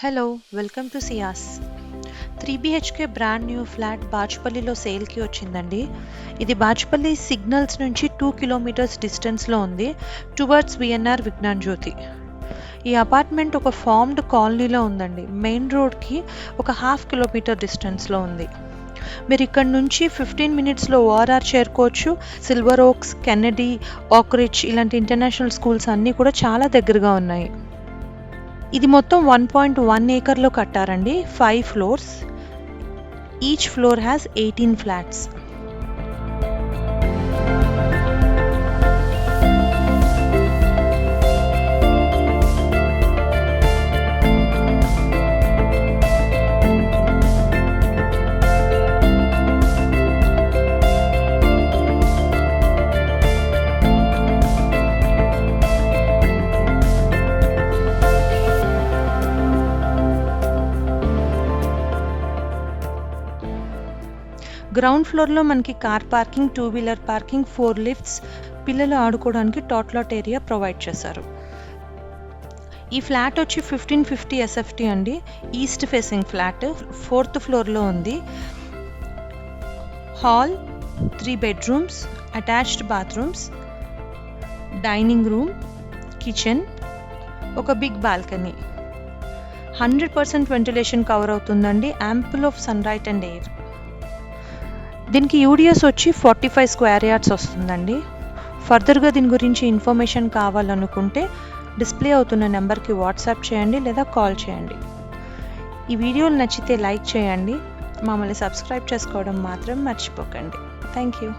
Hello, welcome to సియాస్. 3 BHK brand new flat బాచుపల్లిలో సేల్కి వచ్చిందండి. ఇది బాచుపల్లి సిగ్నల్స్ నుంచి 2 కిలోమీటర్స్ డిస్టెన్స్లో ఉంది, టువర్డ్స్ విఎన్ఆర్ విజ్ఞాన్ జ్యోతి. ఈ అపార్ట్మెంట్ ఒక ఫార్మ్డ్ కాలనీలో ఉందండి. మెయిన్ రోడ్కి ఒక 1/2 కిలోమీటర్ డిస్టెన్స్లో ఉంది. మీరు ఇక్కడ నుంచి 15 మినిట్స్లో ఓఆర్ఆర్ చేరుకోవచ్చు. సిల్వర్ ఓక్స్, కెన్నడీ, ఆక్రిడ్జ్ ఇలాంటి ఇంటర్నేషనల్ స్కూల్స్ అన్నీ కూడా చాలా దగ్గరగా ఉన్నాయి. ఇది మొత్తం 1.1 ఏకర్లో కట్టారండి. 5 floors. Each floor has 18 flats. Ground ఫ్లోర్లో మనకి car parking, 2 wheeler parking, 4 lifts, పిల్లలు ఆడుకోవడానికి టాట్లాట్ ఏరియా ప్రొవైడ్ చేశారు. ఈ ఫ్లాట్ వచ్చి 1550 SFT అండి. ఈస్ట్ ఫేసింగ్ ఫ్లాట్, 4th ఫ్లోర్లో ఉంది. Hall, 3 bedrooms, attached bathrooms, dining room, kitchen, ఒక బిగ్ బాల్కనీ. 100% వెంటిలేషన్ కవర్ అవుతుందండి. Ample of sunlight and air. దీనికి యూడిఎస్ వచ్చి 45 స్క్వేర్ యార్డ్స్ వస్తుందండి. ఫర్దర్గా దీని గురించి ఇన్ఫర్మేషన్ కావాలనుకుంటే డిస్ప్లే అవుతున్న నెంబర్కి వాట్సాప్ చేయండి లేదా కాల్ చేయండి. ఈ వీడియోలు నచ్చితే లైక్ చేయండి. మమ్మల్ని సబ్స్క్రైబ్ చేసుకోవడం మాత్రం మర్చిపోకండి. Thank you.